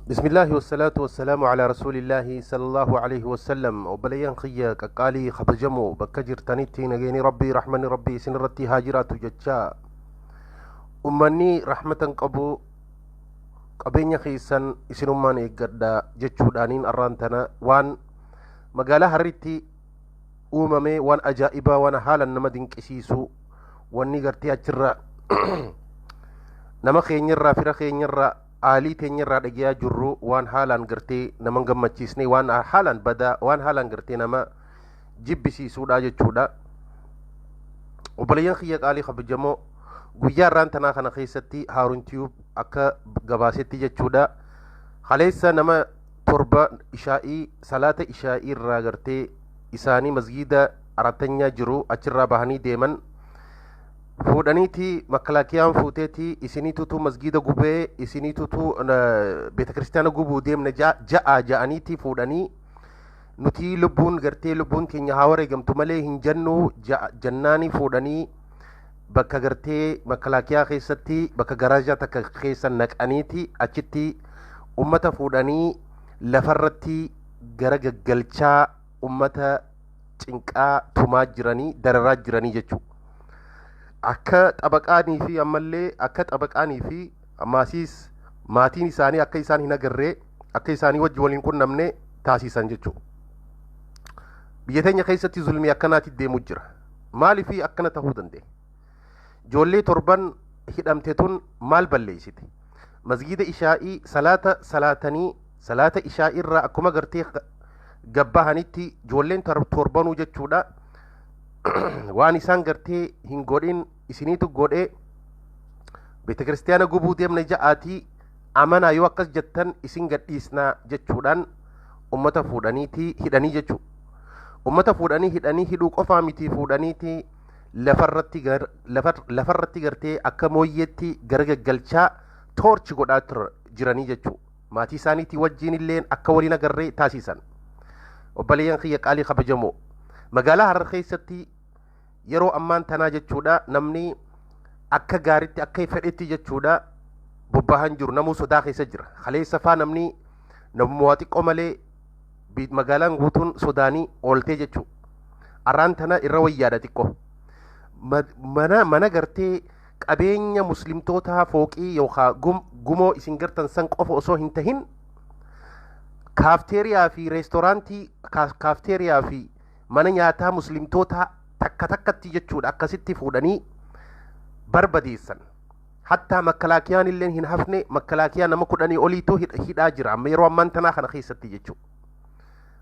بسم الله والصلاة والسلام على رسول الله صلى الله عليه وسلم وبليان خيا قالي خبجمو بكجر تنيتي نجيني ربي رحمني ربي سنرتي هاجرات جتشا أمني رحمة قبو قبينيا خيسان إسنمان إيقادا جتشو دانين أرانتنا وان مقالة هريتي أمامي وان أجائبا وان حالا نمدين كسيسو وان نيقرتي أجرا نما خينيرا فرا خينيرا aalii teenyarraa dhagiyaa jirru waan haalaan gartee nama gammachiisne waan haalaan badaa waan haalaan gartee nama jibbisiisuudha jechuudha. Obboleeyyan kiyya qaalii kabajamoo guyyaa irraan tanaa kana keessatti Haarun Tiyuub akka gabaasetti jechuudha. Kaleessa nama torba ishaa'ii salaata ishaa'ii irraa gartee isaanii masgiida aratanyaa jiru achirraa bahanii deeman fuudhaniiti makalaakiyaan fuuteeti isiniitutu masgiida gubee isiniitutu beeta kiristaana gubuu deemna ja'aniiti fuudhanii nuti lubbuun gartee lubbuun keenya haa wareegamtu malee hin jennu jannaanii fuudhanii bakka gartee makalaakiyaa keessatti bakka garaajaa takka keessa naqaniiti achitti ummata fuudhanii lafarratti gara gaggalchaa ummata cinqaa tumaa jiranii dararaa jiranii jechuudha. Akka xabaqaanii fi ammallee akka xabaqaanii fi ammaasiis maatiin isaanii akka isaan hin agarree akka isaanii wajji waliin qunnamne taasisan jechuudha. Biyya teenya keessatti zulmii akkanaatti deemu jira. Maaliif akkana ta'uu danda'e? Ijoollee torban hidhamte tun maal balleessite? Masgiida ishaa'ii salaata ishaa'ii irraa akkuma gartee gabbahanitti ijoolleen torbanuu jechuudha. Waan isaan gartee hin godhin isiniitu godhee beeta kiristaana gubuu deemna ja'aatii amanaa yoo akkas jettan isin gadhiisnaa jechuudhaan ummata fuudhaniiti hidhanii jechuudha. Ummata fuudhanii hidhanii hidhuu qofaa miti fuudhaniiti lafarratti gartee akka mooyyeetti gara gaggalchaa toorchi godhaa jiranii jechuudha. Maatii isaaniitii wajjiin illee akka waliin agarree taasisan. Obboleeyyan kiyya qaalii kabajamoo magaalaa Harar keessatti yeroo ammaan tanaa jechuudha namni akka gaaritti akka fedhetti jechuudha bobbahan jiru namuu sodaa keessa jira. Kaleessa faa namni namummaa xiqqoo malee magaalaan guutuun sodaanii ooltee jechuudha. Arraan tana irra wayyaadha xiqqoo. Mana gartee qabeenya muslimtootaa fooqii yookaan gumoo isin gartan san qofa osoo hin tahin kaafteeriyaa fi reestooraantii kaafteeriyaa fi mana nyaataa muslimtoota takka takkatti jechuudha akkasitti fuudhanii barbadeessan. Hattaa makalaakiyaan illee hin hafne makalaakiyaa nama 10 oliitu hidhaa jira amma yeroo ammaan tanaa kana keessatti jechuudha.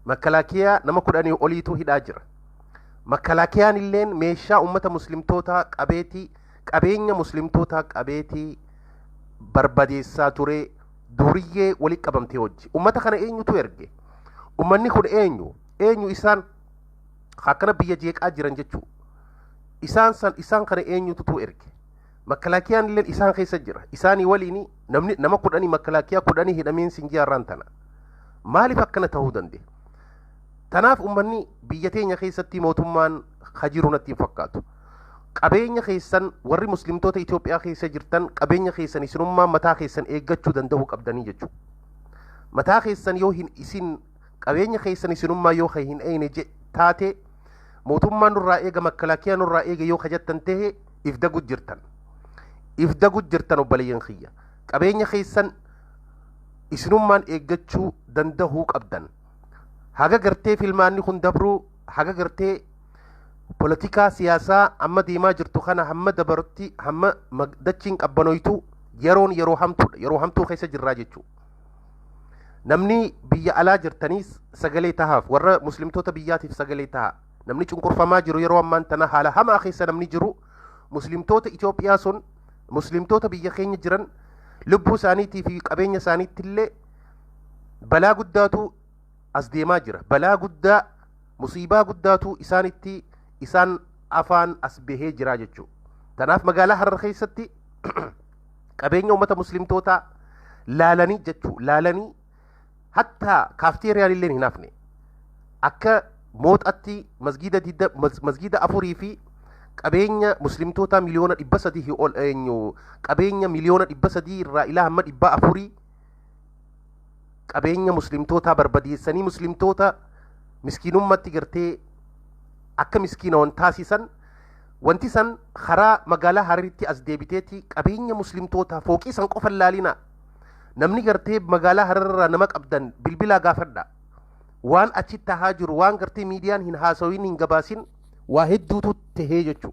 Makalaakiyaa nama 10 oliitu hidhaa jira. Makalaakiyaan illee meeshaa ummata muslimtoota qabeenya muslimtoota qabeetii barbadeessaa ture duriyyee walitti qabamtee hojii. Ummata kana eenyutu erge? Ummanni kun eenyu isaan akkana biyya jeeqaa jiran jechuudha. Isaan kana eenyutu erge? Makalaakiyaan illee isaan keessa jira. Isaanii waliin nama 10 makalaakiyaa 10 hidhameen sinjiyaarraan tana. Maaliif akkana ta'uu danda'e? Tanaaf ummanni biyya teenya keessatti mootummaan hajiru natti hin fakkaatu. Qabeenya keessan warri muslimtoota Itoophiyaa keessa jirtan qabeenya keessan isinummaa mataa keessan eeggachuu danda'uu qabdanii jechuudha. Mataa keessan yoo hin isin qabeenya keessan isinummaa yoo hin eegne taate mootummaan nurraa eega makalaakiyaa nurraa eega yoo kajattan ta'e if dagu jirtan obboleeyyan kiyya. Qabeenya keessan isinummaan eeggachuu danda'uu qabdan. Haga gartee filmaanni kun dabruu haga gartee politikaa siyaasaa amma deemaa jirtu kana hamma dabarutti hamma dachiin qabbanoytu yeroo hamtuudha. Yeroo hamtuu keessa jirraa jechuudha. Namni biyya alaa jirtaniis sagalee tahaaf warra muslimtoota biyyaatiif sagalee taha. Namni cunqurfamaa jiru yeroo ammaan tana haala hamaa keessa namni jiru muslimtoota Itoophiyaa sun muslimtoota biyya keenya jiran lubbuu isaaniitii fi qabeenya isaaniitti illee balaa guddaatu as deemaa jira. Balaa guddaa musiibaa guddaatu isaan afaan as bahee jira jechuudha. Tanaaf magaalaa Harar keessatti qabeenya uummata muslimtootaa laalanii hatta kaafteeriyaan illee hin hafne akka mooxatti masgiida 4 fi qabeenya muslimtoota miliyoona 300 ol qabeenya miliyoona 300 irraa ilaa hamma 400 qabeenya muslimtootaa barbadeessanii muslimtoota miskiinummatti gartee akka miskiinoon taasisan wanti san karaa magaalaa Hararitti as deebiteeti qabeenya muslimtootaa fooqii san qofa laalina namni gartee magaalaa Hararraa nama qabdan bilbilaa gaafadha waan achi tahaa jiru waan gartee miidiyaan hin haasawin hin gabaasin waa hedduutu tahee jechuu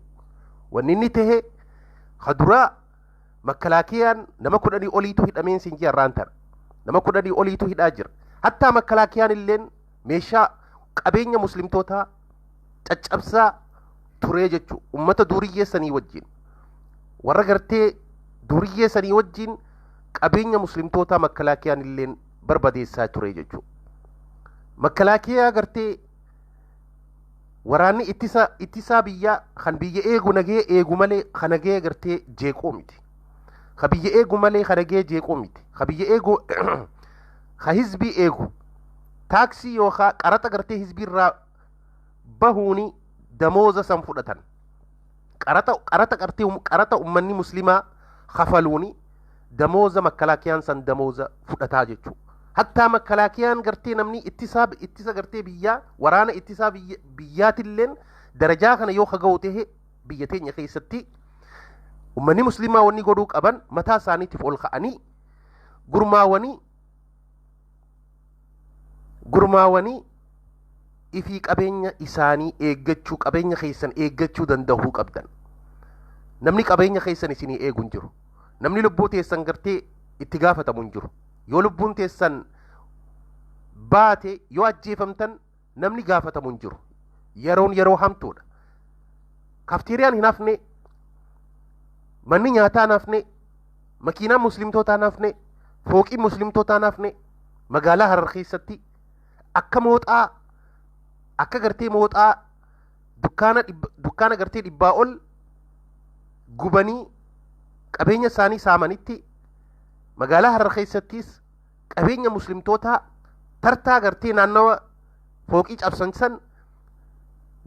wanni inni tahee haduraa makkalaakiyaan nama 10 oliitu hidhameen sinjii irraan tana nama 10 oliitu hidhaa jira hattaa makkalaakiyaan illeen meeshaa qabeenya muslimtootaa caccabsaa turee jechuu ummata duuriyyeessanii wajjin warra gartee duuriyyeessanii wajjin qabeenya muslimtootaa makkalaakiyaan illeen barbadeessaa turee jechuu makkalaakiyaa gartee waraanni ittisaa biyyaa kan biyya eegu nagee eegu malee kan nagee gartee jeeqoo miti ka biyya eegu malee kan nagee jeeqoo miti ka biyya eegu ka hizbii eegu taaksii yookaan qaraxa gartee hizbiirraa bahuuni damooza san fudhatan qaraxa ummanni muslimaa kafaluuni damooza makkalaakiyaan san damooza fudhataa jechuu hattaa makkalaakiyaan gartee namni ittisa gartee biyyaa waraana ittisaa biyyaatilleen darajaa kana yoo kaga'u tahe biyya teenya keessatti ummanni muslimaa wanni godhuu qaban mataa isaaniitiif ol ka'anii gurmaawanii ifii qabeenya isaanii eeggachuu qabeenya keessan eeggachuu danda'uu qabdan namni qabeenya keessan isinii eegu hin jiru namni lubbuu teessan gartee itti gaafatamu hin jiru yoo lubbuun teessan baate yoo ajjeefamtan namni gaafatamu hin jiru yeroon yeroo hamtuudha kafteeriyaan hin hafne manni nyaataa hin hafne makiinaan muslimtootaa hin hafne fooqiin muslimtootaa hin hafne magaalaa Harar keessatti akka gartee mooxaa dukkaana gartee dhibbaa ol gubanii qabeenya isaanii saamanitti magaalaa Harar keessattis qabeenya muslimtootaa tartaa gartee naannawa fooqii cabsan san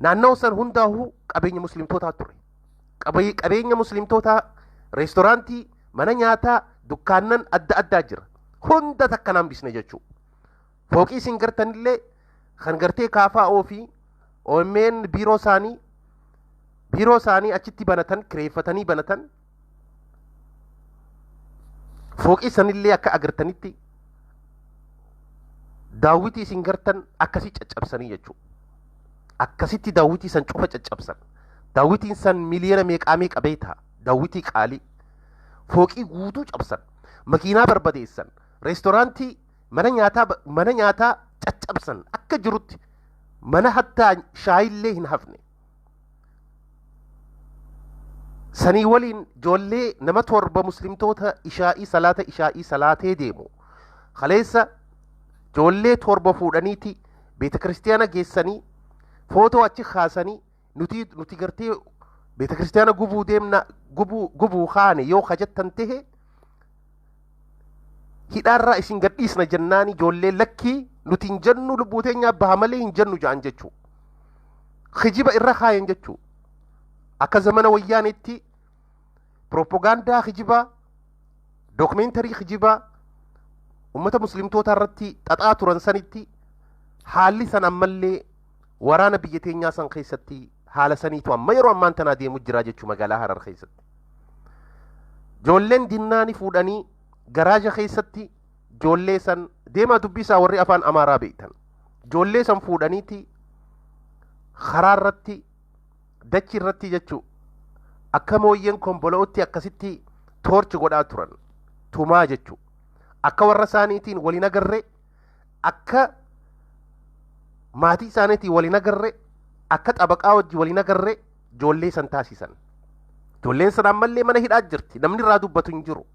naannawa san hundaa'uu qabeenya muslimtootaa ture qabeenya muslimtootaa reestoraantii mana nyaataa dukkaannan adda addaa jira hunda takkanaan bisne jechuu fooqii isin gartanillee kan gartee KFO fi OMN biiroo isaanii achitti banatan kireeffatanii banatan fooqii sanillee akka agartanitti daawwitii isin gartan akkasii caccabsanii jechuu akkasitti daawwitii san cufa caccabsan daawwitiin san miliyoona meeqaamee qabeeta daawwitii qaalii fooqii guutuu cabsan makiinaa barbadeessan reestoraantii mana nyaataa caccabsan akka jirutti mana hattaa shaayillee hin hafne sanii waliin ijoollee nama 7 muslimtoota salaata ishaa'ii salaatee deemu kaleessa ijoollee 7 fuudhaniiti beeta kiristiyaana geessanii footoo achi kaasanii nuti gartee beeta kiristiyaana gubuu kaane yoo kajattan tahe hidhaarraa isin gadhiisna jennaani ijoollee lakkii nuti hin jennu lubbuu teenya baha malee hin jennu ja'an jechuu kijiba irra kaayan jechuu akka zamana wayyaanetti propagaandaa kijibaa dookumentarii kijibaa ummata muslimtoota irratti xaxaa turan sanitti haalli san ammallee waraana biyya teenyaa san keessatti haala saniitu amma yeroo ammaan tanaa deemu jira jechuu magaalaa Harar keessatti ijoolleen dinnaani fuudhanii garaaja keessatti ijoollee san deemaa dubbisaa warri afaan amaaraa beektan ijoollee san fuudhaniiti karaa irratti dachi irratti jechuu akka mooyyeen kombolootti akkasitti toorchi godhaa turan tumaa jechuu akka warra isaaniitiin waliin agarre akka maatii isaaniitiin waliin agarre akka xabaqaa wajji waliin agarre ijoollee san taasisan ijoolleen san ammallee mana hidhaa jirti namni irraa dubbatu hin jiru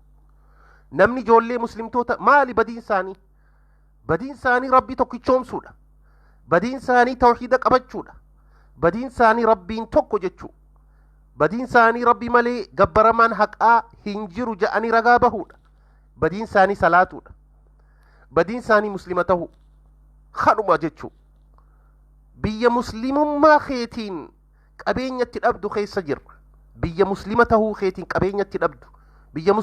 namni ijoollee muslimtoota maali badiin isaanii rabbii tokkichoomsuudha badiin isaanii tawhiida qabachuudha badiin isaanii rabbiin tokko jechuu badiin isaanii rabbii malee gabbaramaan haqaa hin jiru ja'anii ragaa bahuudha badiin isaanii salaatuudha badiin isaanii muslima tahuu kadhuma jechuu biyya muslimummaa keetiin qabeenyatti dhabdu keessa jirra biyya muslima tahuu keetiin qabeenyatti dhabdu biyya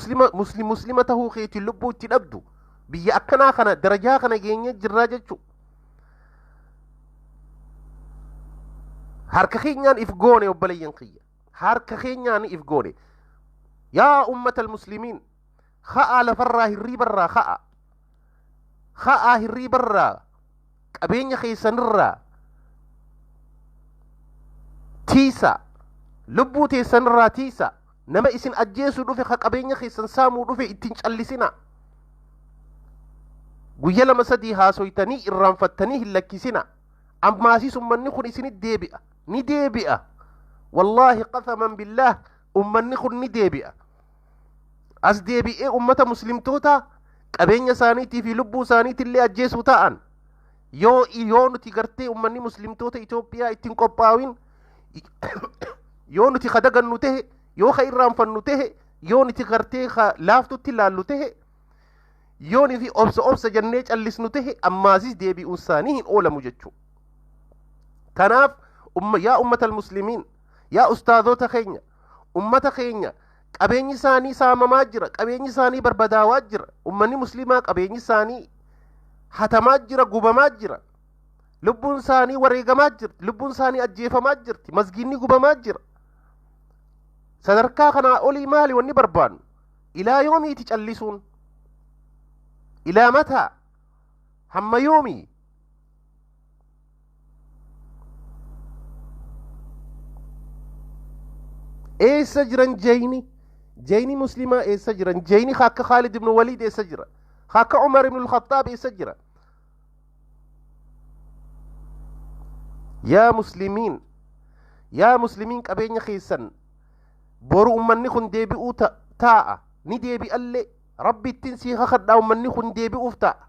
muslima tahuu keetiin lubbuu itti dhabdu biyya akkanaa kana darajaa kana geenye jirraa jechuu harka keenyaan if goone obboleeyyan kiyya harka keenyaan if goone yaa ummatal muslimiin ka'aa lafarraa hirriibarraa ka'aa hirriibarraa qabeenya keessanirraa tiisa lubbuu teessanirraa tiisa nama isin ajjeesuu dhufe ka qabeenya keessan saamuu dhufe ittiin callisina guyya lama sadii haasoytanii irraanfattanii hin lakkisina ammaasiis ummanni kun isinit deebi'a ni deebi'a wallaahi qasaman billaah ummanni kun ni deebi'a as deebi'ee ummata muslimtoota qabeenya isaaniitii fi lubbuu isaaniitillee ajjeesuu ta'an yoo nuti gartee ummanni muslimtoota Itoophiyaa ittiin qophaawin yoo nuti kadagannu tahe yoo ka irraanfannu tahe yoo nuti gartee laaftutti laallu tahe yoo nuti obsa jennee callisnu tahe ammaasis deebi'uun isaanii hin oolamu jechuu kanaaf yaa ummatal muslimiin yaa ustaadota keenya ummata keenya qabeenyi isaanii saamamaa jira qabeenyi isaanii barbadaawaa jira ummanni muslimaa qabeenyi isaanii hatamaa jira gubamaa jira lubbuun isaanii wareegamaa jirti lubbuun isaanii ajjeefamaa jirti masgiinni gubamaa jira sadarkaa kanaa olii maali wanni barbaannu ilaa yoomiiti callisuun ilaa mataa hamma yoomii eessa jiran jeyni muslimaa eessa jiran jeyni akka Khaalid ibn Waliid eessa jira akka Umar ibn al-Khattaab eessa jira yaa muslimiin qabeenya keessan boru ummanni kun deebi'uu taa'a ni deebi'allee rabbi ittiin sii kakadhaa ummanni kun deebi'uuf taa'a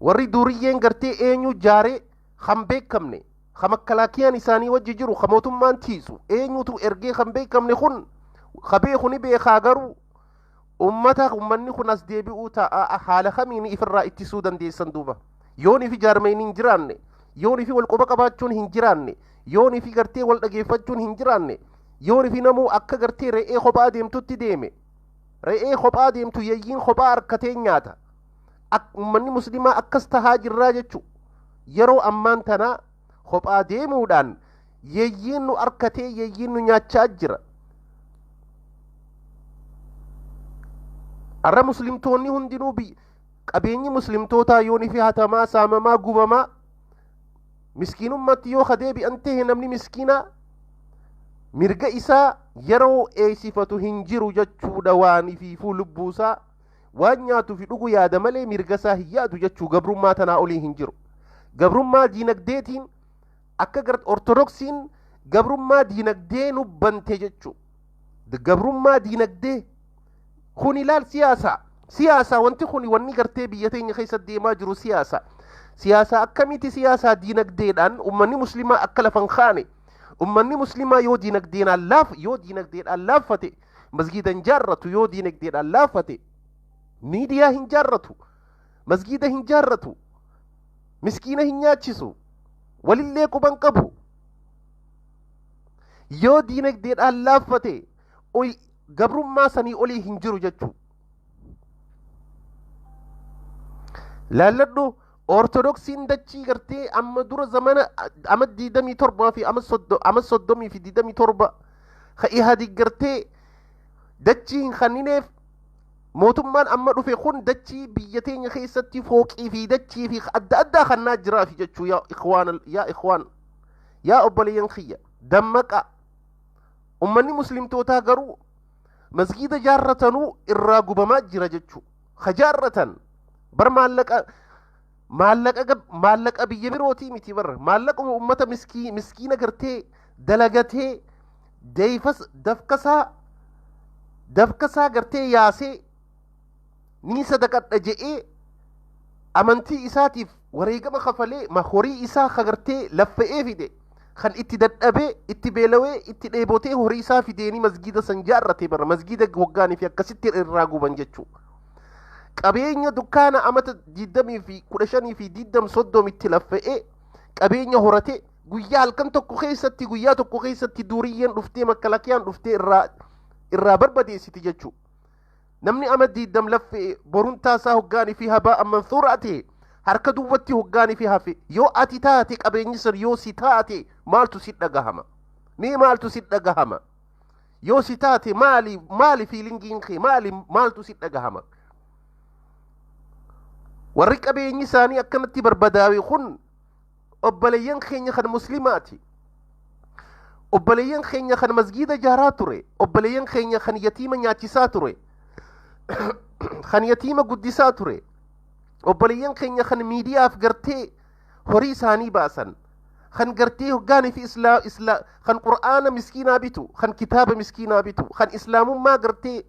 warri duriyyeen gartee eenyu jaaree kan beekamne ka makkalaakiyaan isaanii wajji jiru ka mootummaan tiisu eenyutu ergee kan beekamne kun ka beeku ni beekaa garuu ummanni kun as deebi'uu taa'a haala kamiin ifirraa ittisuu dandeessan duuba yoon ifi jaarmeen hin jiraanne yoon ifi wal quba qabaachuun hin jiraanne yoon ifi gartee wal dhageeffachuun hin jiraanne yoon ifi namuu akka gartee re'ee kophaa deemtutti deeme re'ee kophaa deemtu yayyiin kophaa harkatee nyaata ummanni muslimaa akkas tahaa jirraa jechuu yeroo ammaan tanaa kophaa deemuudhaan yayyiin nu harkatee yayyiin nu nyaachaa jira arra muslimtoonni hundinuu qabeenyi muslimtootaa yoon ifi hatamaa saamamaa gubamaa miskiinummatti yoo kadeebi'an tahe namni miskiinaa mirga isaa yeroo eeysifatu hin jiru jechuudha waan ifiifuu lubbuusaa waan nyaatu fi dhugu yaada malee mirga isaa hin yaadu jechuu gabrummaa tanaa olii hin jiru gabrummaa diinagdeetiin akka ortodoksiin gabrummaa diinagdee nubbante jechuu gabrummaa diinagdee kun ilaal siyaasa wanti kun wanni gartee biyya teenya keessatti deemaa jiru siyaasa akkamitti siyaasa diinagdeedhaan ummanni muslimaa akka lafan kaane ummanni muslimaa yoo diinagdeedhaan laaffate masgiida hin jaarratu yoo diinagdeedhaan laaffate miidiyaa hin jaarratu masgiida hin jaarratu miskiina hin nyaachisu walillee quban qabu yoo diinagdeedhaan laaffate gabrummaa sanii olii hin jiru jechuu laalladhu ortodoksiin dachii gartee amma dura zamana ama 27 fi ama 30 fi 27 ka ihaadig gartee dachii hin kannineef mootummaan amma dhufe kun dachii biyya teenya keessatti fooqii fi dachii fi adda addaa kannaa jiraafi jechuu yaa ikhwaan yaa obboleeyyan kiyya dammaqa ummanni muslimtootaa garuu masgiida jaarratanuu irraa gubamaa jira jechuu ka jaarratan bar maallaqa biyya birootii miti bar maallaqa ummata miskiina gartee dalagatee dafkasaa gartee yaasee ni sadaqadha je'ee amantii isaatiif wareegama kafalee horii isaa kagartee laffa'ee fide kan itti dadhabee itti beelawee itti dheebotee horii isaa fideeni masgiida san jaarrate bara masgiida waggaanii fi akkasitti irraa guban jechuu qabeenya dukkaana amata 20 fi 15 fi 20 itti laffa'ee qabeenya horate guyyaa halkan tokko keessatti guyyaa tokko keessatti duriyyeen dhuftee makkalakiyaan dhuftee irraa barbadeessiti jechuu namni amadii dam laffe boruntaa isaa hoggaanii fi habaa mansuura ate harka duwwatti hoggaanii fi hafe yoo ati taate qabeenyi san yoo si taate maaltu si dhagahama mee maaltu si dhagahama yoo si taate maali fiilingiin kee maaltu si dhagahama warri qabeenyi isaanii akkanatti barbadaawee kun obboleeyyan keenya kan muslimaati obboleeyyan keenya kan masgiida jaaraa ture obboleeyyan keenya kan yatiima nyaachisaa ture kan yatiima guddisaa ture obboleeyyan keenya kan miidiyaaf gartee horii isaanii baasan kan gartee hoggaanii fi kan qur'aana miskiinaa bitu kan kitaaba miskiinaa bitu kan islaamummaa gartee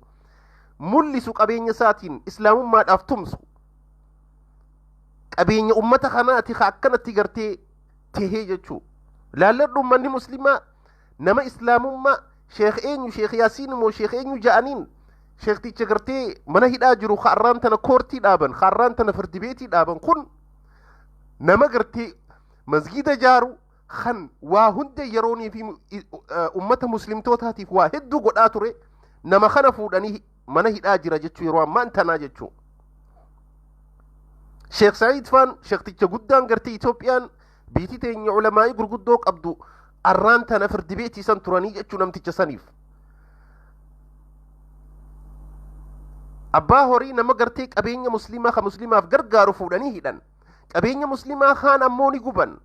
mul'isu qabeenya isaatiin islaamummaadhaaf tumsu qabeenya ummata kanaati ka akkanatti gartee tahee jechuu laalladhu ummanni muslimaa nama islaamummaa sheekh yaasiin moo sheekh eenyu ja'aniin sheekticha gartee mana hidhaa jiru har'aan tana koortii dhaaban har'aan tana firdibeetii dhaaban kun nama gartee masgiida jaaru kan waa hunda yeroonii fi ummata muslimtootaatiif waa hedduu godhaa ture nama kana fuudhanii mana hidhaa jira jechuu yeroo ammaan tanaa jechuu sheekh Sa'iid Faan sheekticha guddaan gartee Itoophiyaan biitii teenya ulamaa'ii gurguddoo qabdu har'aan tana firdibeetii san turanii jechuu namticha saniif abbaa horii nama gartee qabeenya muslimaa ka muslimaaf gargaaru fuudhanii hidhan qabeenya muslimaa kaan ammoo ni guban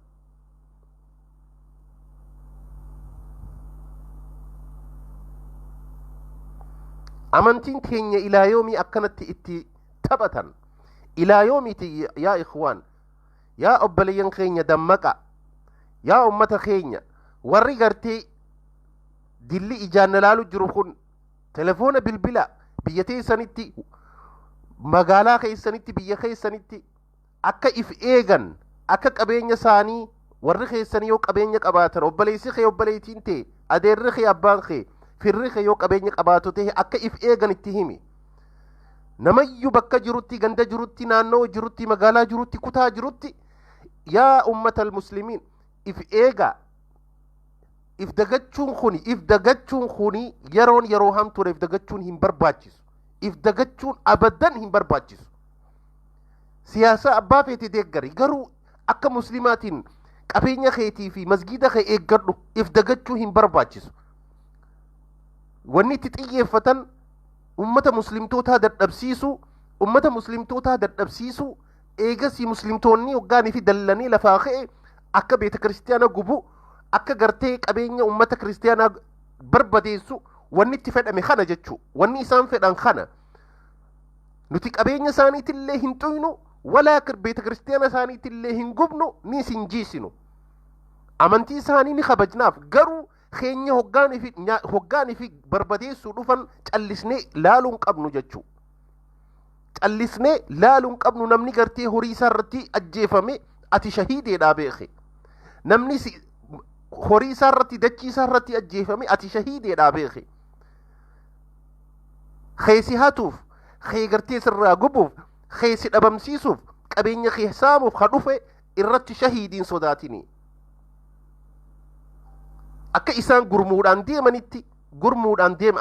amantiin keenya ilaa yoomii akkanatti itti taphatan ilaa yoomiiti yaa ikhwaan yaa obboleeyyan keenya dammaqa yaa ummata keenya warri gartee dilli ijaan laalu jiru kun telefoona bilbila biyya teessanitti magaalaa keessanitti biyya keessanitti akka if eegan akka qabeenya isaanii warri keessanii yoo qabeenya qabaatan obboleessi kee obboleettiin ta'e adeerri kee abbaan kee firri kee yoo qabeenya qabaatu ta'e akka if eegan itti himi namayyuu bakka jirutti ganda jirutti naannoo jirutti magaalaa jirutti kutaa jirutti yaa ummata almuslimiin if eega if dagachuun kuni yeroo hamtuudha if dagachuun hin barbaachisu if dagachuun abadan hin barbaachisu siyaasa abbaa feete deeggari garuu akka muslimaatiin qabeenya keetii fi masgiida kee eeggadhu if dagachuu hin barbaachisu wanni itti xiyyeeffatan ummata muslimtootaa dadhabsiisu eegasii muslimtoonni hoggaanii fi dallanii lafaa ka'e akka beeta kiristiyaana gubu akka gartee qabeenya ummata kiristiyaanaa barbadeessu wanni itti fedhame kana jechuu wanni isaan fedhan kana nuti qabeenya isaaniitillee hin xuynu walaa beeta kiristiyaana isaaniitillee hin gubnu ni sinjiisinu amantii isaanii ni kabajnaaf garuu keenya hoggaanii fi barbadeessuu dhufan callisnee laaluun qabnu jechuu callisnee laaluun qabnu namni gartee horii isaa irratti ajjeefame ati shahiideedhaa beeke namni horii isaa irratti dachii isaa irratti ajjeefame ati shahiideedhaa beeke keesi hatuuf kee gartee sirraa gubuuf keesi dhabamsiisuuf qabeenya kee saamuuf ka dhufe irratti shahiidiin sodaatini akka isaan gurmuudhaan deemanitti gurmuudhaan deema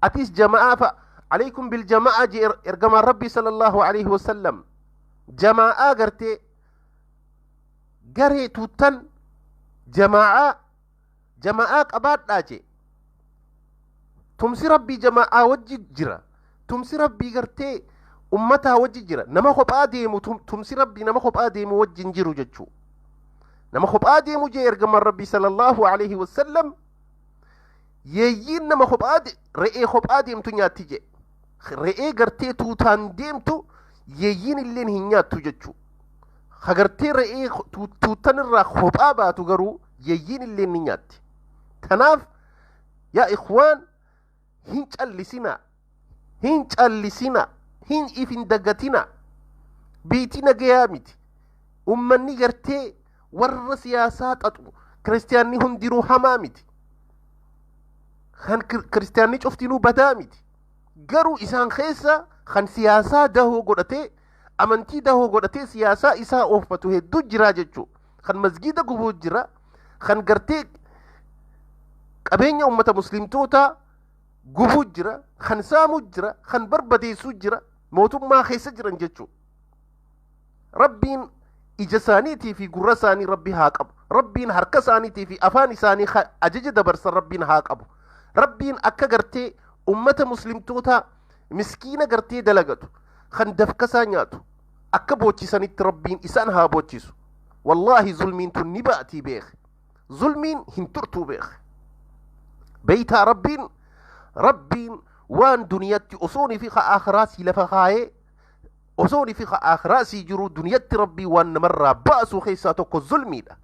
atiis jama'aa fa'a عليكم بالجماعة إرجما ربي صلى الله عليه وسلم جماعة قرتي قري توتن جماعة قبات لاجي تمسي ربي جماعة وجه جرا تمسي ربي قرتي أمتها وجه جرا نما خب آدم تمسي ربي نما خب آدم وجه جرو جتشو نما خب آدم جي إرجما ربي صلى الله عليه وسلم يين نما خب آدم رئي خب آدم تنياتي جي re'ee gartee tuutaan deemtu yeeyyiin illeen hin nyaattu jechuu hagartee re'ee tuutan irraa kophaa baatu garuu yeeyyiin illeen ni nyaatti tanaaf yaa ikhwaan hin callisina hin ifin dagatina biitii nagayaa miti ummanni gartee warra siyaasaa xaxu kiristiyaanni hundiruu hamaa miti kan kiristiyaanni cuftinuu badaa miti garuu isaan keessa kan siyaasaa dahoo godhatee amantii dahoo godhatee siyaasaa isaa oofatu hedduu jira jechuu kan masgiida gubuu jira kan gartee qabeenya ummata muslimtoota gubuu jira, kan saamuu jira, kan barbadeessuu jira, mootummaa keessa jiran jechuudha. Rabbiin ija isaaniitii fi gurra isaanii rabbi haa qabu. Rabbiin harka isaaniitii fi afaan isaanii ajaja dabarsan rabbiin haa qabu. Rabbiin akka gartee ummata muslimtoota miskiina gartee dalagatu kan dafkasaa nyaatu akka boochisanitti rabbiin isaan haa boochisu. Wallaahi zulmiin tun ni ba'atii beeke. Zulmiin hin turtuu beeke. Beeytaa rabbiin waan duniyatti osoonii fi aakhiraa lafa kaayee osoonii fi aakhiraa jiru duniyatti rabbii waan namarraa baasuu keessaa tokko zulmiidha.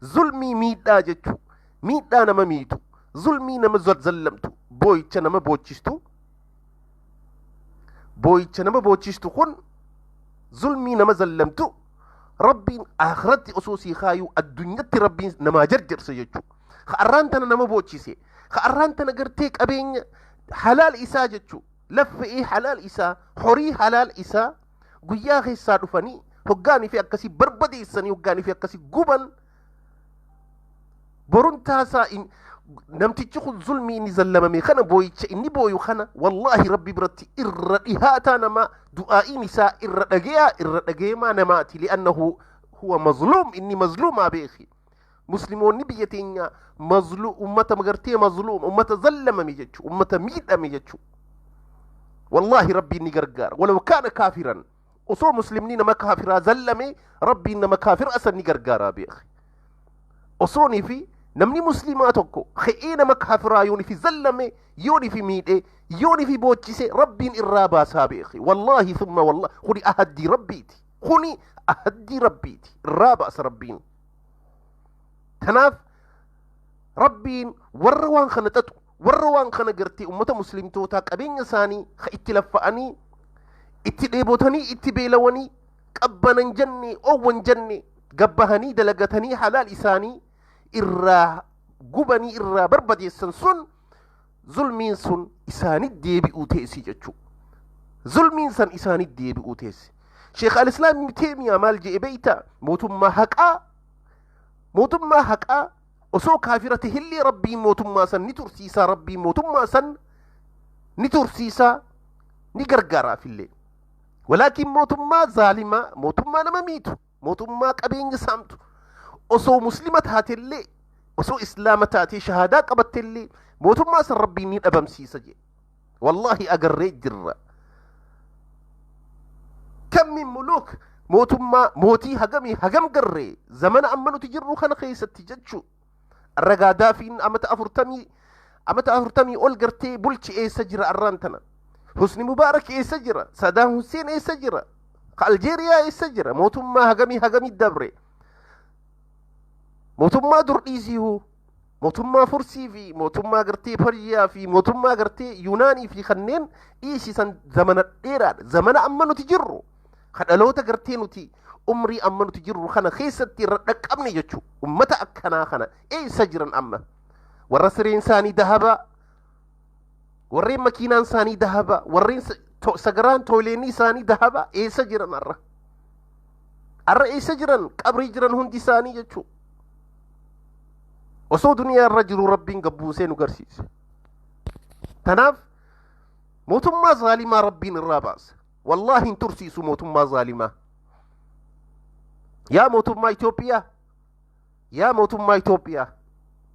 Zulmii miidhaa jechuu, miidhaa nama miitu, zulmii nama zallamtu, booyicha nama boochistu. Booyicha nama boochistu kun zulmii nama zallamtu rabbiin aakhiratti osoo sii kaayuu addunyatti rabbiin namaa jarjarsa jechuu. Ka'arraan tana nama boochise, ka'arraan tana gartee qabeenya halaal isaa jechuu, laffa'ee halaal isaa, horii halaal isaa guyyaa keessaa dhufanii hoggaanii fi akkasii barbadeessanii hoggaanii fi akkasii guban borun taasaa namtichi kun zulmii inni zallamame kana booyicha inni booyu kana wallaahi rabbi biratti irra dhihaataa nama du'aa'iin isaa irra dhageemaa namaati li'annahu huwa mazluum inni mazluumaa beeki. Musliimoonni biyya teenya ummata magartee mazluum ummata zallamame jechuu ummata miidhame jechuu wallaahi rabbiin ni gargaara walaw kaana kaafiran osoo muslimni nama kaafiraa zallame rabbiin nama kaafira asan ni gargaaraa beeki. Osoonii fi namni muslimaa tokko ka'ee nama kaafiraa yooni fi zallame yooni fi miidhe yooni fi boochise rabbiin irraa baasaa beeki. Wallaahi thumma wallaahi kuni ahaddii rabbiiti irraa baasa rabbiin. Kanaaf rabbiin warra waan kana xaxu warra waan kana gartee ummata muslimtootaa qabeenya isaanii ka itti laffa'anii itti dheebotanii itti beelawanii qabbanan jenne oowwan jenne gabbahanii dalagatanii halaal isaanii irraa gubanii irraa barbadeessan sun zulmiin sun isaanit deebi'uu teessi jechuu. Zulmiin san isaanit deebi'uu teessi. Sheekh al-Islaam Ibn Taymiyaa maal jedhe beeyta? mootummaa haqaa osoo kaafira tahillee rabbiin mootummaa san ni tursiisaa, rabbiin mootummaa san ni tursiisaa ni gargaaraafillee. Walaakin mootummaa zaalimaa, mootummaa nama miitu, mootummaa qabeenya saamtu osoo muslima taatellee osoo islaama taatee shahaadaa qabattellee mootummaa san rabbiin ni dhabamsiisa jedhe. Wallaahi agarree jirra. Kam min muluk mootii hagam garree zamana amma nuti jirru kana keessatti jechuu. Ragaadaa fi amata 40 ol gartee bulchi eessa jira arraan tana? Husni Mubaarak eessa jira? Sadaam Hussein eessa jira? Aljeeriyaa eessa jira? Mootummaa hagamii dabre? Mootummaa durdhiisii mootummaa Fursii fi mootummaa gartee Persiyaa fi mootummaa gartee Yunaanii fi kanneen dhiisisan zamana dheeraadha. Zamana amma nuti jirru kadhaloota gartee nuti umrii amma nuti jirru kana keessatti irra dhaqqabne jechuu. Ummata akkanaa kana eessa jiran amma? Warra sireen isaanii dahabaa, warreen makiinaan isaanii dahabaa, warreen sagaraan tooleenii isaanii dahabaa eessa jiran arra? Arra eessa jiran? Qabrii jiran hundi isaanii jechuu. Osoo duniyaa irra jiru rabbiin gabbuusee nu garsiise. Tanaaf mootummaa zaalimaa rabbiin irraa baasa. Wallaahi hin tursiisu mootummaa zaalimaa. Yaa mootummaa Itoophiyaa,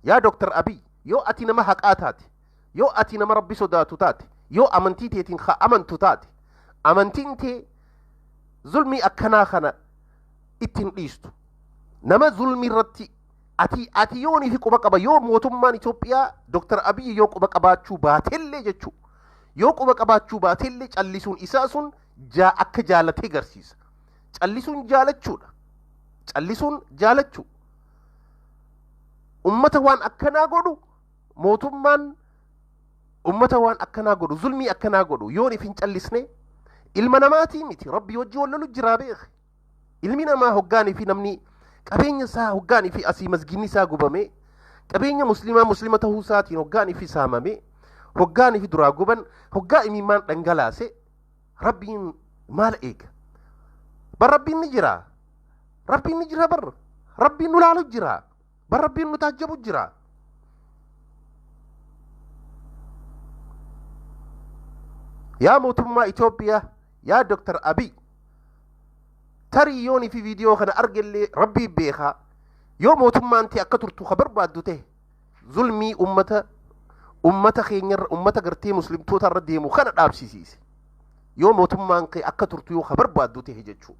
yaa Dr. Abiy, yoo ati nama haqaa taate, yoo ati nama rabbi sodaatu taate, yoo amantii teetiin amantu taate, amantiin tee zulmii akkanaa kana ittiin dhiistu. Nama zulmii irratti ati yoonii fi quba qaba yoo mootummaan Itoophiyaa Dr. Abiy yoo quba qabaachuu baatellee jechuu. Yoo quba qabaachuu baatellee callisuun isaa sun akka jaalatee garsiisa. Callisuun jaalachuudha. Callisuun jaalachuu. Ummata waan akkanaa godhu mootummaan ummata waan akkanaa godhu zulmii akkanaa godhu yoonii fi hin callisne ilma namaatii miti rabbi wajji wallalu jiraa beeke. Ilmi namaa hoggaanii fi namni qabeenya isaa hoggaanii fi asii masginni isaa gubame qabeenya muslima tahuu isaatiin hoggaanii fi saamame hoggaanii fi duraa guban hoggaa imimmaan dhangalaase rabbiin maal eega? Bar rabbiin ni jira. Rabbiin ni jira bar. Rabbiin nu laalu jira. Bar rabbiin nu taajjabu jira. yaa mootummaa Itoophiyaa yaa Dr. Abiy tarii yooni fi viidiyoo kana argellee rabbii beekaa yoo mootummaan tee akka turtu ka barbaaddu ta'e zulmii ummata keenyarra ummata gartee muslimtoota irra deemu kana dhaabsisiise yoo mootummaan kee akka turtu yoo ka barbaaddu ta'e jechuu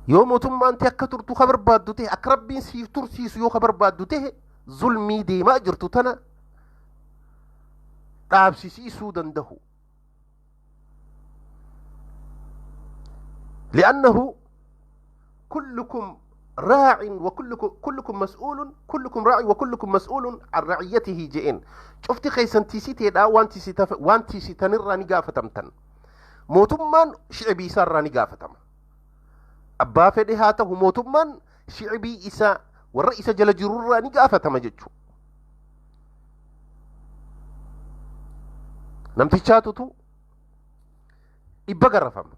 yoo mootummaan tee akka turtu ka barbaaddu ta'e akka rabbiin siif tursiisu yoo ka barbaaddu ta'e zulmii deemaa jirtu tana dhaabsisiisuu danda'u لأنه كلكم راع وكلكم مسؤول كلكم راعي وكلكم مسؤول عن رعيته جئن شفت خيسن تيسيتي دا وانتي ستنر نقافتمتن موتمان شعبي سر نقافتم أبا فدهاته موتمان شعبي إسا والرئيس جل جرور نقافتم ججو نمتي شاتوتو إبا قرفم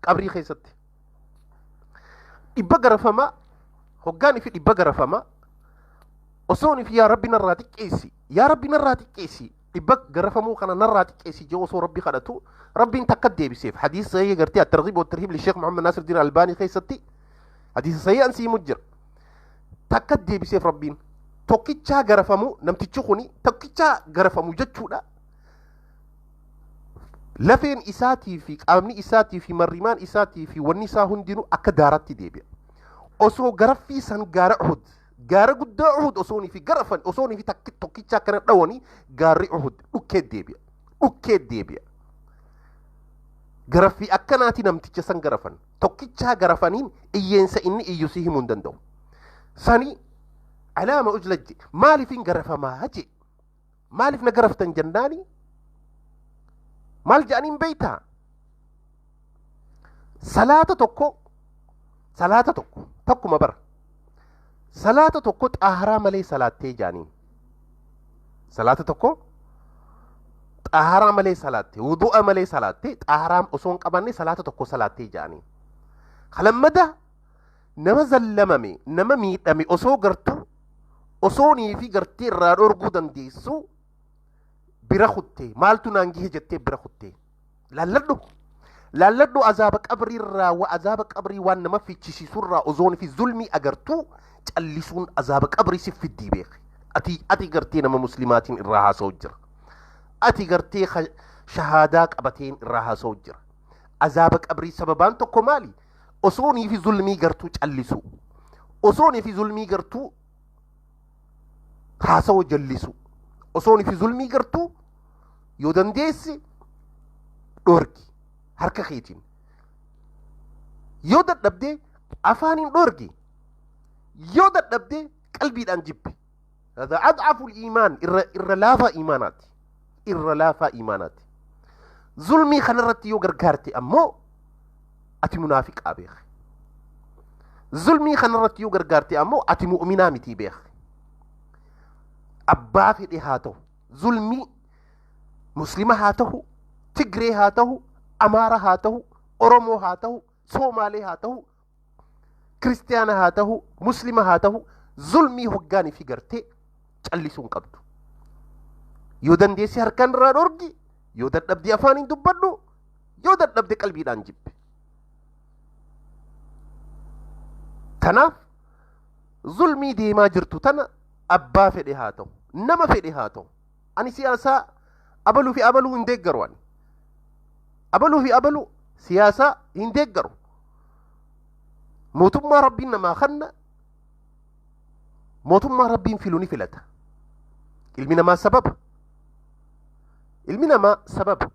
قبري خيستي إبا قرفما هقاني في إبا قرفما أصوني في يا ربي نراتك إيسي يا ربي نراتك إيسي إبا قرفمو خانا نراتك إيسي جوصو ربي خلاتو ربي انتقد دي بسيف حديث صحيح قرتي الترغيب والترهيب للشيخ محمد ناصر الدين الألباني خيستي حديث صحيح أنسي مجر تقد دي بسيف ربين توكيتشا قرفمو نمتشوخوني توكيتشا قرفمو جتشونا لفين إساتي في قامني إساتي في مريمان إساتي في والنساء هندينو أكدارات ديبيا أصو غرفي سن غار أحد غار قد أحد أصوني في غرفن أصوني في توكيتشا كان دواني غار أحد أكيد ديبيا غرفي أكناتي نمتيجا سن غرفن توكيتشا غرفنين إيينسا إني إيوسيه مندندو ساني علامة أجلج مالي فين غرفة ما هجي مالي فين غرفتن جناني مال جانين بيتا صلاة توكو توكو مبر صلاة توكو طهارة ملي صلاة جانين صلاة توكو طهارة ملي صلاة وضوء ملي صلاة طهارة أصون قباني صلاة توكو صلاة جانين خلمدا نما زلممي نما ميتامي أصو غرتو أصوني في غرتي رارور غودن ديسو bira kuttee maaltu naangihee jettee bira kuttee laalladhu azaaba qabriirraa wa azaaba qabrii waan nama fichisiisurraa ozoon fi zulmii agartuu callisuun azaaba qabrii si fiddii beeke ati gartee nama muslimaatiin irraa haasa'u jira ati gartee shahaadaa qabateen irraa haasa'u jira azaaba qabrii sababaan tokko maali osoonii fi zulmii gartuu callisu osoonii fi zulmii gartuu haasa'u jallisu osoonii fi zulmii gartuu yoo dandeessi dhorgi harka keetiin yoo dadhabdee afaaniin dhorgi yoo dadhabdee qalbiidhaan jibbi hada adcafu liimaan irra laafaa iimaanaati zulmii kanarratti yoo gargaarte ammoo ati munaafiqaa beeke zulmii kanarratti yoo gargaarte ammoo ati mu'minaa mitii beeke abbaa fedhe haa ta'u zulmii muslima haa ta'u tigree haa ta'u amaara haa ta'u oromoo haa ta'u soomaalee haa ta'u kiristiyaana haa ta'u muslima haa ta'u zulmii hoggaanii fi gartee callisuun qabdu yoo dandeessi harkaan irraa dhorgi yoo dadhabde afaaniin dubbadhu yoo dadhabde qalbiidhaan jibbe tanaaf zulmii deemaa jirtu tana abbaa fedhe haa ta'u nama fedhe haa ta'u ani siyaasaa abaluu fi abaluu hin deeggaru ani abaluu fi abaluu siyaasaa hin deeggaru mootummaa rabbiin namaa kanna mootummaa rabbiin filu ni filata ilmi namaa sababa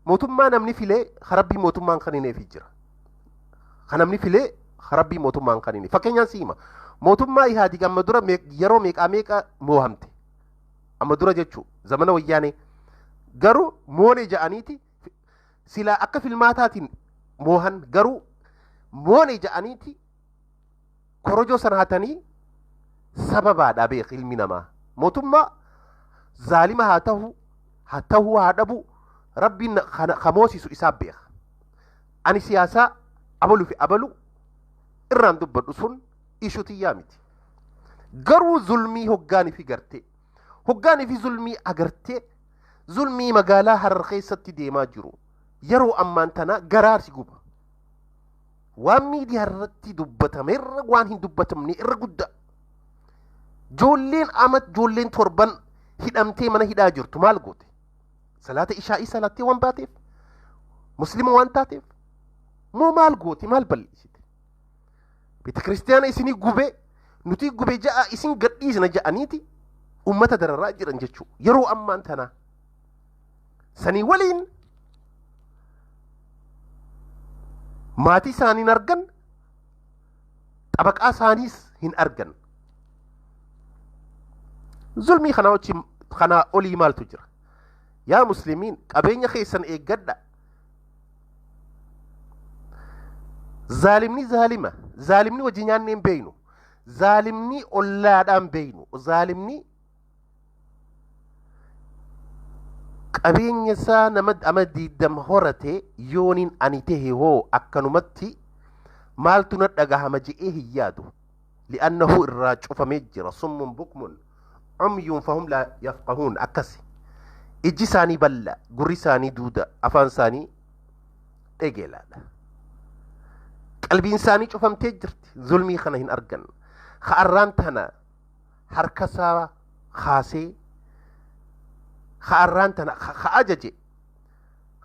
mootummaa namni filee harabbii mootummaan kanineef jira kanamni filee harabbii mootummaan kanineef fakkeenyaan siima mootummaa ihaadiig amma dura yeroo meeqa moohamte amma dura jechuu zamana wayyaanee garuu moonee ja'aniiti silaa akka filmaataatiin moohan garuu moonee ja'aniiti korojoo sana hatanii sababaadha beek ilmi namaa mootummaa zaalima haa ta'u haa dhabu rabbiin kamoosisu isaa beek ani siyaasaa abaluu fi abaluu irraan dubbadhu sun ishutiyyaa miti garuu zulmii hoggaanii fi gartee hoggaanii fi zulmii agartee zulmii magaalaa Harar keessatti deemaa jiru yeroo ammaan tana garaarsi guba. Waan miidiyaa irratti dubbatame irra waan hin dubbatamne irra guddaa. Joolleen torban hidhamtee mana hidhaa jirtu maal goote? Salaata ishaa'ii salaattee waan baateef? Muslima waan taateef? Moo maal goote? Maal balleessite? Beeta kiristaana isinii gubee nuti gubee ja'a isin gadhiisna ja'aniiti ummata dararaa jiran jechuudha. Yeroo ammaan tana sanii waliin maatii isaanii hin argan, xabaqaa isaaniis hin argan. Zulmii kanaa olii maaltu jira? Yaa muslimiin qabeenya keessan eeggadha. Zaalimni zaalima. Zaalimni wajji nyaannee hin beeynu. Zaalimni ollaadhaan beeynu. Zaalimni qabeenya isaa nama ama diidam horate yooniin ani tahe hoo akkanumatti maaltu na dhagahama je'ee hin yaadu. Li'annahu irraa cufamee jira. Summun bukmun umyuun fahum laa yafqahuun. Akkasi ijji isaanii balla, gurri isaanii duuda, afaan isaanii dhegeelaadha. Qalbiin isaanii cufamtee jirti. Zulmii kana hin argan. Ka'arraan tana harkasaa kaasee ka'arraan tana ka'ajaje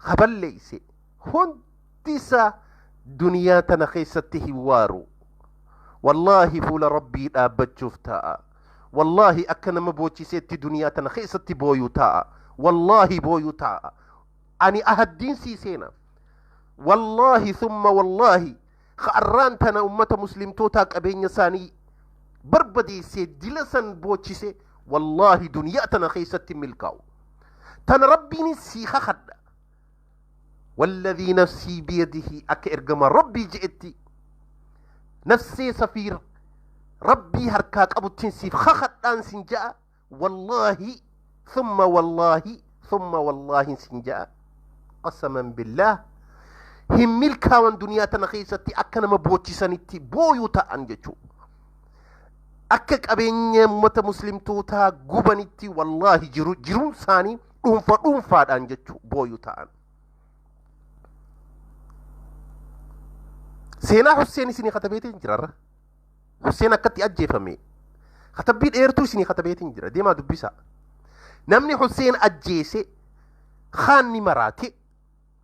kaballeeyse hundi isaa duniyaa tana keessatti hin waaru. Wallaahi fuula rabbii dhaabbachuuf ta'a. Wallaahi akka nama boochiseetti duniyaa tana keessatti booyuu ta'a. Wallaahi booyuu ta'a. Ani ahaddiin sii seena. Wallaahi thumma wallaahi ka'arraan tana ummata muslimtootaa qabeenya isaanii barbadeessee dila san boochise wallaahi duniyaa tana keessatti milkaa'u. Tana rabbiin sii kakadha. والذي نفسي بيده أكرجم ربي جئتي نفسي سفير ربي هركاك أبو تنسيف خخت أن سنجاء والله ثم والله سنجاء قسما بالله هم ملكا وان دنيا تنخيستي أكنا مبوتي سنتي بويوتا أنجتو أكك أبين مت مسلم توتا قبنتي والله جرون ثاني أنفا أنجتو بويوتا أن سينا حسين سيني خطبيتين جرارة حسين أكتي أجي فمي خطبيت إيرتو سيني خطبيتين جرارة ديما دبسا نمني حسين أجيسي خاني مراتي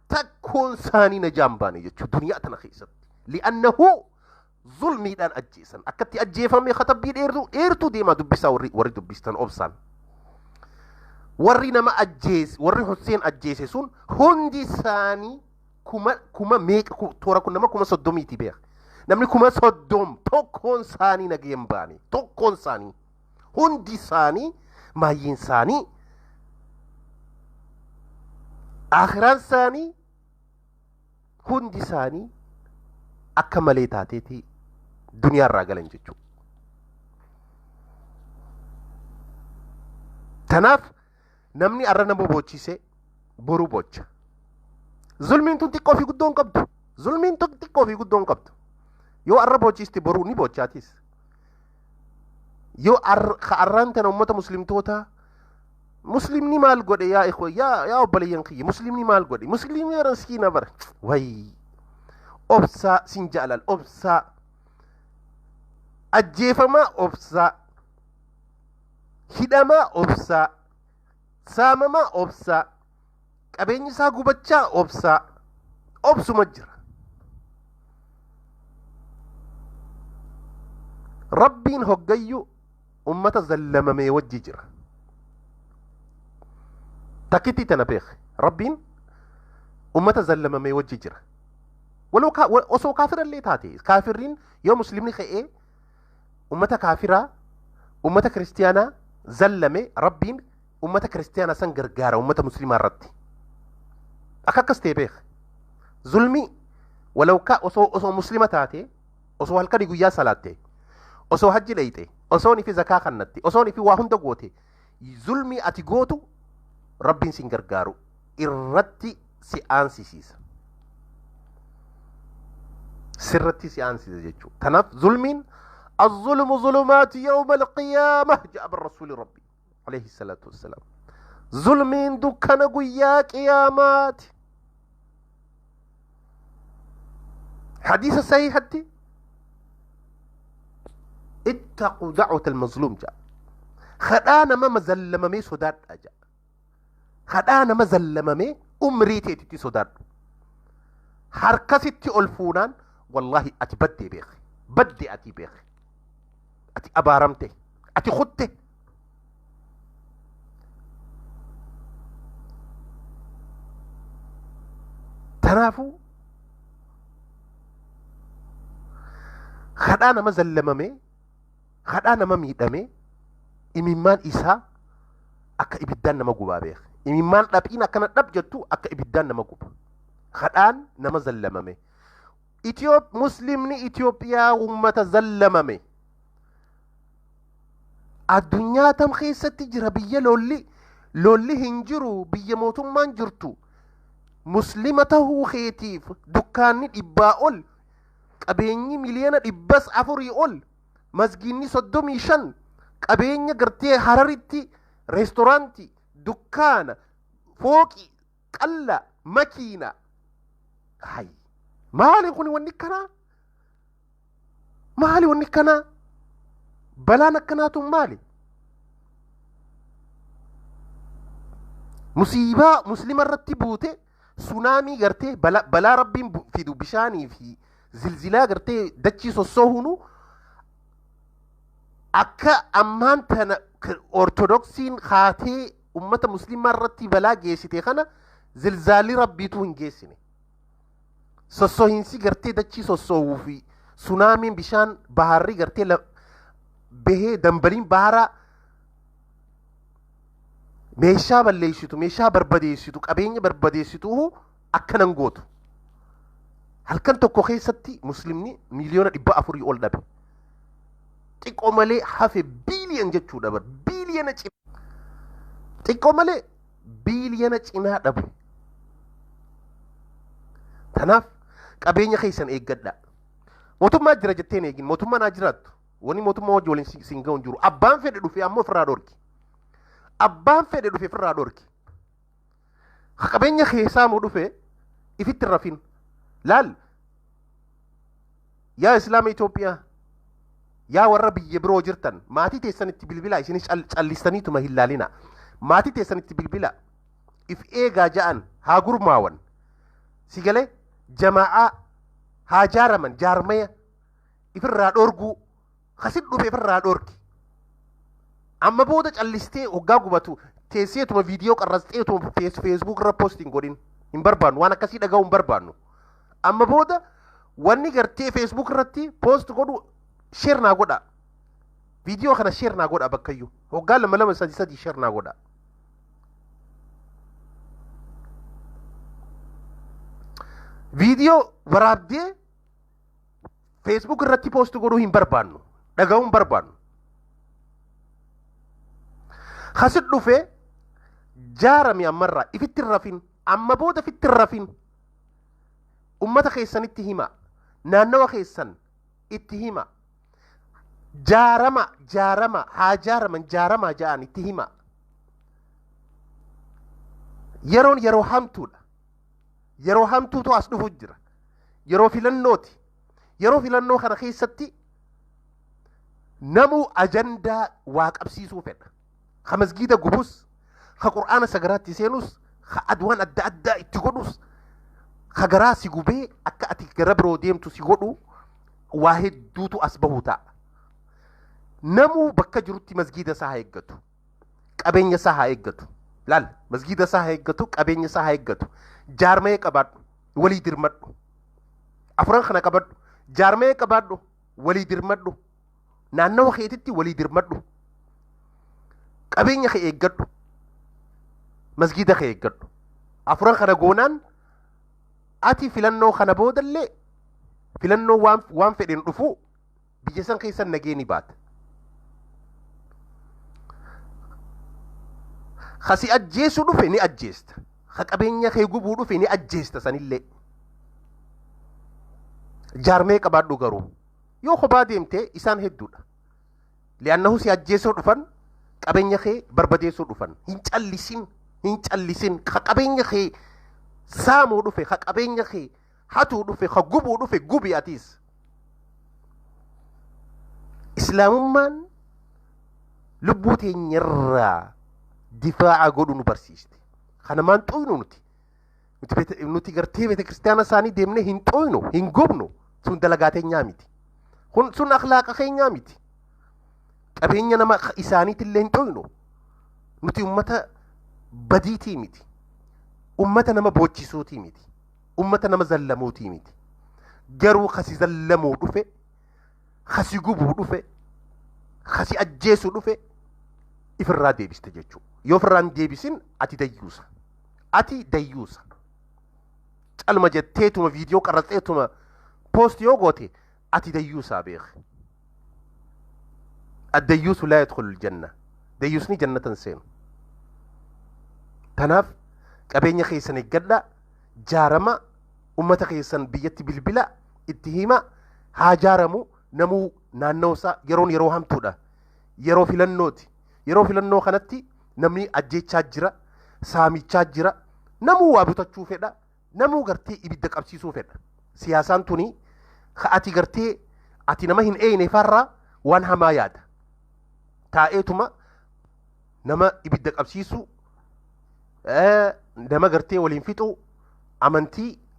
تكون ثاني نجامباني جتشو دنيا تنخيصت لأنه ظلمي دان أجيسن أكتي أجي فمي خطبيت إيرتو ديما دبسا وري دبستان أبسان وري نما أجيس وري حسين أجيسي سون هندي ثاني kuma meek toora kun nama kuma soddomiiti beek namni kuma soddom tokkoon saanii nageen baane tokkoon saanii hundi saanii maayyiin saanii akhiraan saanii hundi saanii akka malee taateeti duniyaarraa galan jechuudha. Tanaaf namni arra nama bochise boru bocha. Zulmiin tun xiqqoo fi guddoon qabdu. Zulmiin tun xiqqoo fi guddoon qabdu. Yoo arra bochiiste boruu ni bochaatis. Yoo arraan tana ummata muslimtoota muslimni maal godhe yaa ikhwa yaa obboleeyyan kiyya muslimni maal godhe muslimni yaran siina bara way obsaa sin jaalal obsaa ajjeefamaa obsaa hidhamaa obsaa saamamaa obsaa qabeenyi isaa gubachaa obsaa obsuma jira. Rabbiin hoggayyu ummata zallamamee wajji jira. Takkitti tana beek Rabbiin ummata zallamamee wajji jira. Osoo kaafirallee taate kaafirriin yoo muslimni ka'ee ummata kaafiraa ummata kiristiyaanaa zallame Rabbiin ummata kiristiyaanaa san gargaara ummata muslimaa irratti. Akkas ta'e beek zulmi walawkaa osoo muslima taate osoo halkanii guyyaa salaatte osoo hajji dhayite osoo nifi zakaa kannatte osoo nifi waa hunda goote zulmi ati gootu rabbiin sin gargaaru irratti si aansisiisa sirratti si aansisa jechuudha. Tanaaf zulmiin الظلم ظلمات يوم القيامة جاء بالرسول ربي عليه الصلاة والسلام ظلمين دكان قيا قيامات حديث صحيح حتى اتقوا دعوة المظلوم جاء خدانا ما مزلممي سوداد أجا خدانا ما زلممي أمريتي تتي سوداد حركستي ألفونان والله أتبدي بيخي بدي أتي بيخي أتي أبارمتي أتي خدتي تنافو خدانا ما زلممي خدانا ما ميدمي إميمان إسا أكا إبدان نما قبا بيخ إميمان لابئين أكا نتنب جدو أكا إبدان نما قبا خدان نما زلممي مسلمني إثيوبيا أمة زلممي الدنيا تم خيسة تجرى بيا لولي هنجرو بيا موتم من جرتو مسلمته خيتيف دكاني إباؤل قبيني مليانا إباس عفوري أول مسجيني صدومي شن قبيني قرتي حرارتي ريستورانتي دكان فوقي قلة مكينة هاي مالي خوني ونكنا مالي ونكنا بلا نكناتو مالي مصيبة مسلمة رتبوتي سونامي قرتي بلا ربي في دو بشاني في زلزلة قرتي دتشي سوسوهنو أكا أمان تنا أرثوذكسين خاتي أمة مسلمة رتي بلا جيسيتي خنا زلزالي ربيتو هنجيسيني سوسوهنسي قرتي دتشي سوسوهو في سونامي بشان بحري قرتي به دنبلين بحرا meeshaa balleessitu meeshaa barbadeessitu qabeenya barbadeessitu akkanan gootu halkan tokko keessatti muslimni miliyoona 400 ol dhabe xiqqoo malee hafe biiliyan jechuudha bar biiliyana xiqqoo malee biiliyana cinaa dhabe tanaaf qabeenya keessan eeggadha mootummaa jira jetteen eegin mootummaa naa jiraattu wani mootummaa wajji waliin singaa'uun jiru abbaan fedhe dhufe ammoo ofirraa dhorki abbaan fedhe dhufe ofirraa dhorki qabeenya keessaa moo dhufe ifitti rafin laal yaa islaama Itoophiyaa yaa warra biyya biroo jirtan maatii teessanitti bilbila isinis callistaniituma hin laalina maatii teessanitti bilbila if eegaa ja'an haa gurmaawan si galee jamaa'aa haa jaaraman jaarmaya ifirraa dhorguu kasit dhufe ifirraa dhorki amma booda callistee hoggaa gubatu teesseetuma viidiyoo qarrasteetuma feesbuuk irra poostiin godhin hin barbaannu waan akkasii dhaga'uu hin barbaannu amma booda wanni gartee feesbuuk irratti poost godhu sheer naa godha viidiyoo kana sheer naa godha bakkayyuu hoggaa lama sadi sheer naa godha viidiyoo waraabdee feesbuuk irratti poost godhuu hin barbaannu dhaga'uu hin barbaannu kasit dhufe jaarami ammarraa ifitti rafin amma booda fitti rafin ummata keessanitti hima naannawa keessan itti hima jaarama haa jaaraman jaaramaa ja'an itti hima yeroon yeroo hamtuudha yeroo hamtuutu as dhufu jira yeroo filannooti yeroo filannoo kana keessatti namuu ajandaa waa qabsiisuu fedha خمسجيدة جبوس خقرآن سجرات سينوس خأدوان أدى تقولوس خجراسي جوبي أكأتي جربرو ديم تسيقولو واحد دوتو أسبهوتا نمو بكجروتي مسجدة ساهيجتو كأبين ساهيجتو لال مسجدة ساهيجتو كأبين ساهيجتو جارمي كبار ولي درمدو أفران خنا كبار جارمي كبار ولي درمدو نانو خيتتي ولي درمدو qabeenya kee eeggadhu masgida kee eeggadhu afuran kana goonaan ati filannoo kana boodallee filannoo waan fedhen dhufu biyya san keessan nageeni baata khasi ajjeesu dhufe ni ajjeesta kha qabeenya kee gubuu dhufe ni ajjeesta sanillee jaarmee qabaadhu garuu yoo kophaa deemtee isaan hedduudha li'annahu si ajjeesuu dhufan qabeenya kee barbadeessuu dhufan hin callisin ka qabeenya kee saamuu dhufe ka qabeenya kee hatuu dhufe ka gubuu dhufe gubi atiis islaamummaan lubbuu teenyarraa difaaca godhu nu barsiiste kanamaan xuynu nuti gartee beete kiristaana isaanii deemnee hin xuynu hin gubnu sun dalagaa teenyaa miti sun akhlaaqa keenyaa miti qabeenya nama isaaniitillee hin xuynu nuti ummata badiitii miti ummata nama boochisuutii miti ummata nama zallamuutii miti garuu kasi zallamuu dhufe kasi gubuu dhufe kasi ajjeesuu dhufe ifirraa deebiste jechuu yoo ofirraan deebisin ati dayyuusa calma jetteetuma viidiyoo qarratseetuma poost yoo goote ati dayyuusaa beeki الديوس لا يدخل الجنة ديوسني جنة سين تناف قبين خيسن الجدة جارما أمتا خيسن بيتي بالبلا اتهيما ها جارمو نمو نانوسا يرون يروهم تودا يرو في لنو خنتي نمني أجي تشاجرا سامي تشاجرا نمو وابتا تشوفه دا نمو غرتي إبدك أبسي سوفه دا سياسان توني خاتي غرتي أتي نمهن أين فرا وانها ما ياد taa'eetuma nama ibidda qabsiisu nama gartee waliin fixu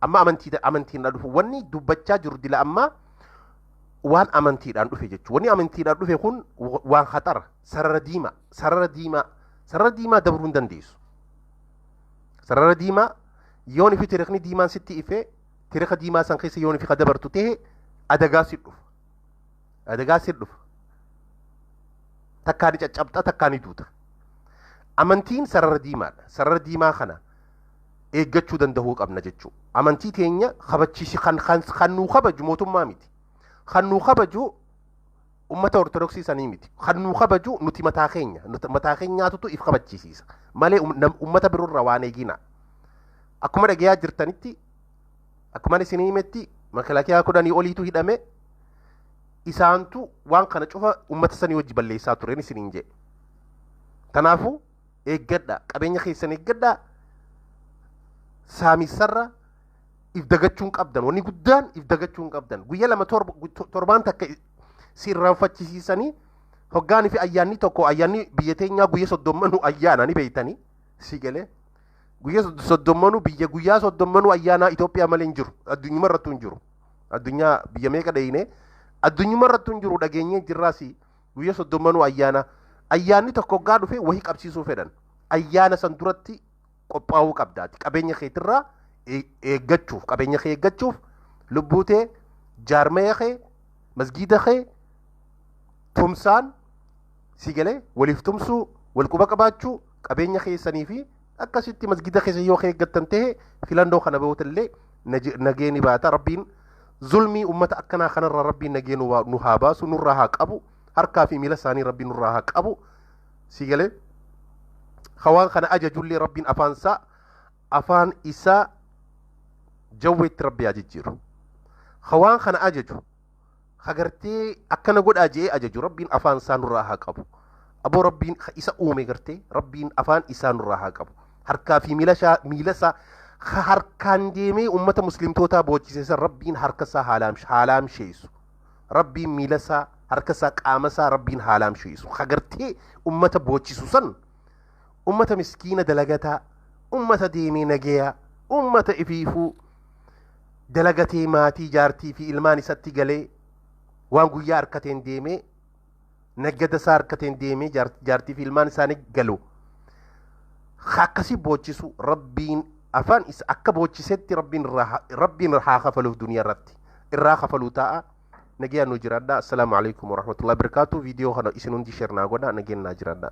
amantiidhaan dhufu wanni dubbachaa jiru dila amma waan amantiidhaan dhufe jechuudha wanni amantiidhaan dhufe kun waan khatara sarara diimaa dabruu hin dandeessu sarara diimaa yoon ifi tiriqni diimaan sitti ife tiriqa diimaa san keessa yoon ifi ka dabartu ta'e adagaa si dhufa takkaani caccabxa takkaani duuta amantiin sarara diimaa kana eeggachuu dandahuu qabna jechuu amantii teenya kabachiisi kan nuu kabaju mootummaa miti kan nuu kabaju ummata ortodoksii sanii miti kan nuu kabaju nuti mataa keenyaatutu if kabachiisiisa malee ummata biroorra waan eegina akkuma dhagayaa jirtanitti akkuma isin himetti makalakiyaa 10 oliitu hidhame isaantu waan kana cufa ummata sanii wajji balleessaa tureen isiniin jee tanaafu eeggadha qabeenya keessan eeggadha saamisarra if dagachuun qabdan wanni guddaan if dagachuun qabdan guyya lama torbaan takka sirraanfachisiisanii hoggaanii fi ayyaanni tokko ayyaanni biyya teenyaa guyya 30 ayyaana ni beeytanii sigalee guyya 30 biyya guyyaa 30 ayyaana Itoophiyaa malee hin jiru addunyaa irratti hin jiru addunyaa biyya meeqa dhayine addunyaa irratti hin jiru dhageenyee jirraasi guyya 30 ayyaanni tokko gaa dhufe wahii qabsiisuu fedhan ayyaana san duratti qophaa'uu qabdaati qabeenya keetirraa eeggachuuf lubbuutee jaarmee kee masgiida kee tumsaan sigalee waliif tumsuu wal quba qabaachuu qabeenya keessanii fi akkasitti masgiida keessa yoo eeggattan ta'e filannoo kana ba'uutillee nageeni baata rabbiin zulmii ummata akkanaa kanarraa rabbiin nageenu nu haa baasu nurraa haa qabu harkaa fi miila isaanii rabbiin nurraa haa qabu sigalee hawaan kana ajajullee rabbiin afaan isaa jawweetti rabbi ajajjiiru hawaan kana ajaju hagartee akkana godhaa jee ajaju rabbiin afaan isaa nurraa haa qabu aboo rabbiin isa uume gartee rabbiin afaan isaa nurraa haa qabu harkaa fi miila isaa harkaan deemee ummata muslimtootaa boochisesan rabbiin harka isaa haalaamsheessu rabbiin miila isaa harka isaa qaama isaa rabbiin haalaamsheessu hagartee ummata boochisu san ummata miskiina dalagataa ummata deemee nagayaa ummata ifiifuu dalagatee maatii jaartii fi ilmaan isatti galee waan guyyaa harkateen deemee naggada isaa harkateen deemee jaartii fi ilmaan isaanii galu akkasii boochisu rabbiin afaan isa akka boochisetti rabbiin haa kafaluuf duniyaa irratti irraa kafaluu ta'a nagaan nu jiraadha. Assalaamu alaykum wa rahmatullahi wa barakatuh. Video kana isin hundi share naa godha nagaan naa jiraadha.